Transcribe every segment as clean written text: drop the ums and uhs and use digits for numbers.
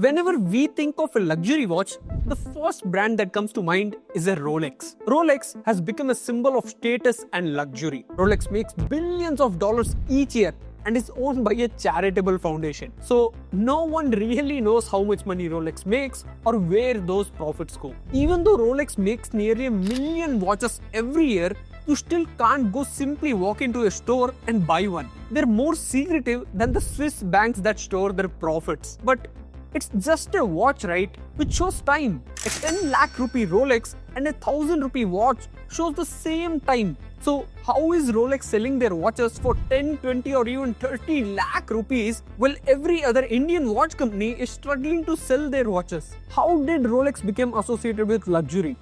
Whenever we think of a luxury watch, the first brand that comes to mind is a Rolex. Rolex has become a symbol of status and luxury. Rolex makes billions of dollars each year and is owned by a charitable foundation. So no one really knows how much money Rolex makes or where those profits go. Even though Rolex makes nearly 1 million watches every year, you still can't go simply walk into a store and buy one. They're more secretive than the Swiss banks that store their profits. But it's just a watch, right? Which shows time. A 10 lakh rupee Rolex and a 1000 rupee watch shows the same time. So how is Rolex selling their watches for 10, 20 or even 30 lakh rupees while every other Indian watch company is struggling to sell their watches? How did Rolex become associated with luxury?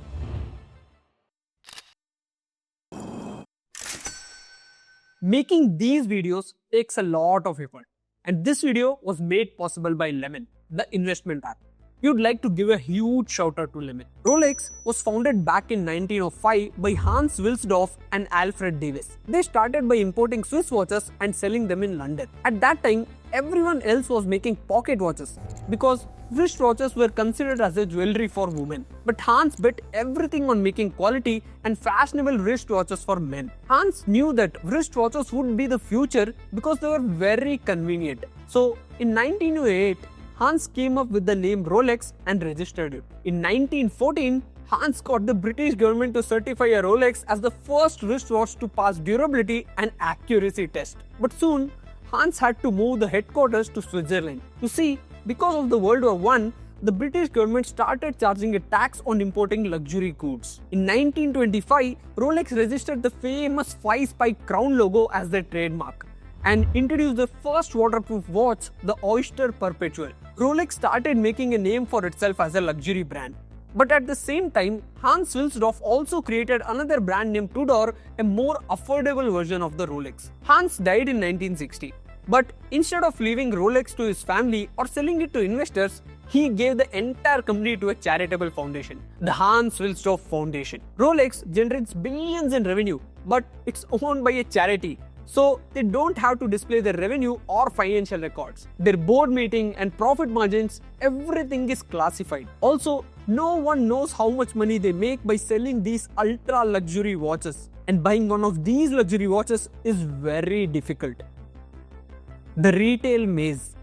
Making these videos takes a lot of effort, and this video was made possible by Lemon, the investment app. You'd like to give a huge shout out to Lemon. Rolex was founded back in 1905 by Hans Wilsdorf and Alfred Davis. They started by importing Swiss watches and selling them in London. At that time, everyone else was making pocket watches because wrist watches were considered as a jewelry for women. But Hans bet everything on making quality and fashionable wrist watches for men. Hans knew that wrist watches would be the future because they were very convenient. So in 1908, Hans came up with the name Rolex and registered it. In 1914, Hans got the British government to certify a Rolex as the first wristwatch to pass durability and accuracy test. But soon, Hans had to move the headquarters to Switzerland. You see, because of the World War I, the British government started charging a tax on importing luxury goods. In 1925, Rolex registered the famous 5-spike crown logo as their trademark and introduced the first waterproof watch, the Oyster Perpetual. Rolex started making a name for itself as a luxury brand. But at the same time, Hans Wilsdorf also created another brand named Tudor, a more affordable version of the Rolex. Hans died in 1960. But instead of leaving Rolex to his family or selling it to investors, he gave the entire company to a charitable foundation, the Hans Wilsdorf Foundation. Rolex generates billions in revenue, but it's owned by a charity. So they don't have to display their revenue or financial records. Their board meeting and profit margins, everything is classified. Also, no one knows how much money they make by selling these ultra luxury watches. And buying one of these luxury watches is very difficult. The retail maze.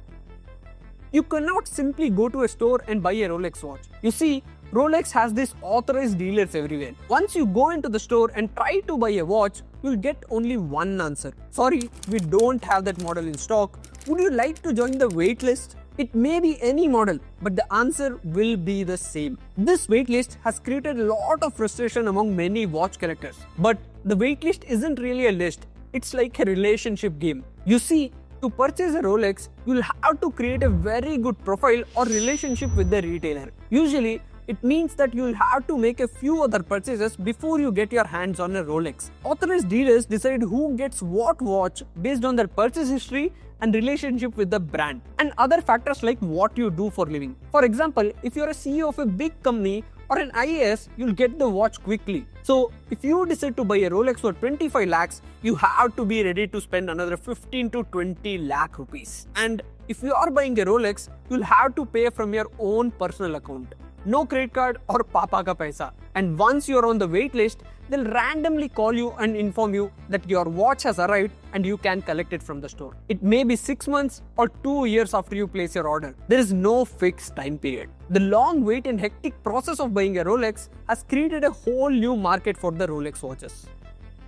You cannot simply go to a store and buy a Rolex watch. You see, Rolex has these authorized dealers everywhere. Once you go into the store and try to buy a watch, you'll get only one answer. Sorry, we don't have that model in stock. Would you like to join the waitlist? It may be any model, but the answer will be the same. This waitlist has created a lot of frustration among many watch collectors. But the waitlist isn't really a list. It's like a relationship game. You see, to purchase a Rolex, you'll have to create a very good profile or relationship with the retailer. Usually, it means that you'll have to make a few other purchases before you get your hands on a Rolex. Authorized dealers decide who gets what watch based on their purchase history and relationship with the brand, and other factors like what you do for living. For example, if you're a CEO of a big company or an IAS, you'll get the watch quickly. So if you decide to buy a Rolex for 25 lakhs, you have to be ready to spend another 15 to 20 lakh rupees. And if you are buying a Rolex, you'll have to pay from your own personal account. No credit card or papa ka paisa. And once you're on the wait list, they'll randomly call you and inform you that your watch has arrived and you can collect it from the store. It may be 6 months or 2 years after you place your order. There is no fixed time period. The long wait and hectic process of buying a Rolex has created a whole new market for the Rolex watches.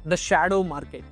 The shadow market.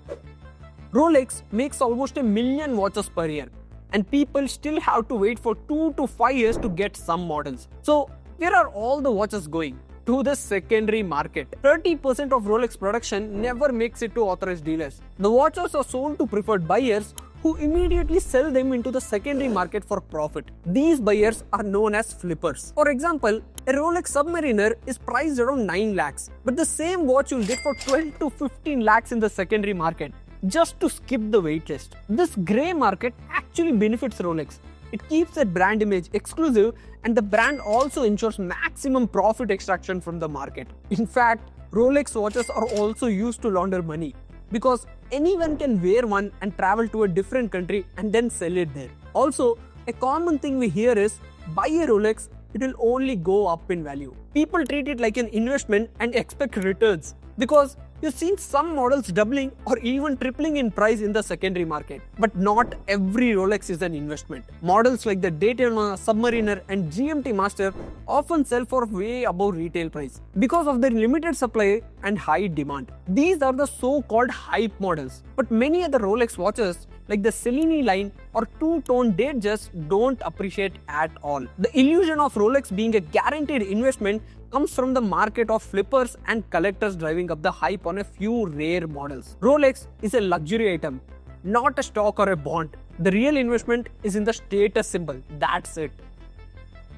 Rolex makes almost 1 million watches per year, and people still have to wait for 2 to 5 years to get some models. So where are all the watches going? To the secondary market. 30% of Rolex production never makes it to authorized dealers. The watches are sold to preferred buyers who immediately sell them into the secondary market for profit. These buyers are known as flippers. For example, a Rolex Submariner is priced around 9 lakhs, but the same watch you'll get for 12 to 15 lakhs in the secondary market, just to skip the waitlist. This grey market actually benefits Rolex. It keeps their brand image exclusive, and the brand also ensures maximum profit extraction from the market. In fact, Rolex watches are also used to launder money because anyone can wear one and travel to a different country and then sell it there. Also, a common thing we hear is buy a Rolex, it will only go up in value. People treat it like an investment and expect returns because you've seen some models doubling or even tripling in price in the secondary market. But not every Rolex is an investment. Models like the Daytona, Submariner and GMT Master often sell for way above retail price because of their limited supply and high demand. These are the so-called hype models. But many other Rolex watches like the Cellini line or two-tone Datejust don't appreciate at all. The illusion of Rolex being a guaranteed investment comes from the market of flippers and collectors driving up the hype on a few rare models. Rolex is a luxury item, not a stock or a bond. The real investment is in the status symbol. That's it.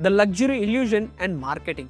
The luxury illusion and marketing.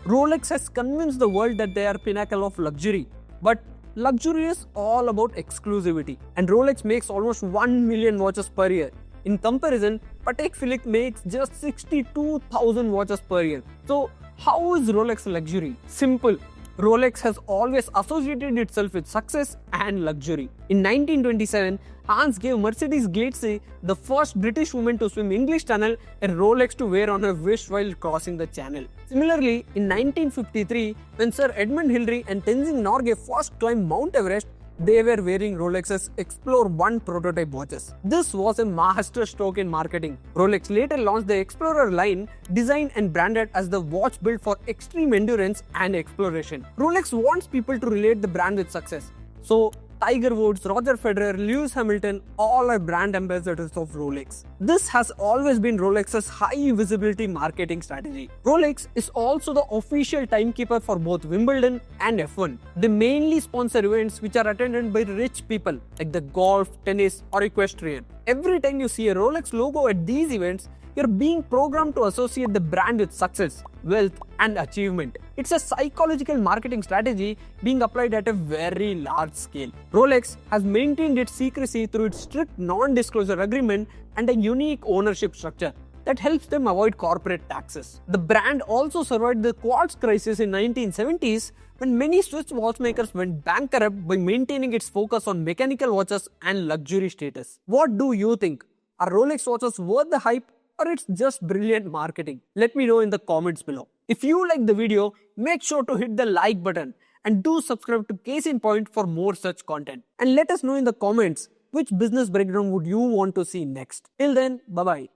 Rolex has convinced the world that they are pinnacle of luxury, but luxury is all about exclusivity. And Rolex makes almost 1 million watches per year. In comparison, Patek Philippe makes just 62,000 watches per year. So how is Rolex luxury? Simple. Rolex has always associated itself with success and luxury. In 1927, Hans gave Mercedes Glatze, the first British woman to swim English Channel, a Rolex to wear on her wrist while crossing the channel. Similarly, in 1953, when Sir Edmund Hillary and Tenzing Norgay first climbed Mount Everest, they were wearing Rolex's Explore 1 prototype watches. This was a master stroke in marketing. Rolex later launched the Explorer line, designed and branded as the watch built for extreme endurance and exploration. Rolex wants people to relate the brand with success. So, Tiger Woods, Roger Federer, Lewis Hamilton, all are brand ambassadors of Rolex. This has always been Rolex's high visibility marketing strategy. Rolex is also the official timekeeper for both Wimbledon and F1. They mainly sponsor events which are attended by rich people like the golf, tennis or equestrian. Every time you see a Rolex logo at these events, you're being programmed to associate the brand with success, wealth and achievement. It's a psychological marketing strategy being applied at a very large scale. Rolex has maintained its secrecy through its strict non-disclosure agreement and a unique ownership structure that helps them avoid corporate taxes. The brand also survived the quartz crisis in 1970s when many Swiss watchmakers went bankrupt by maintaining its focus on mechanical watches and luxury status. What do you think? Are Rolex watches worth the hype? Or it's just brilliant marketing? Let me know in the comments below. If you like the video, make sure to hit the like button and do subscribe to Case in Point for more such content. And let us know in the comments which business breakdown would you want to see next. Till then, bye bye.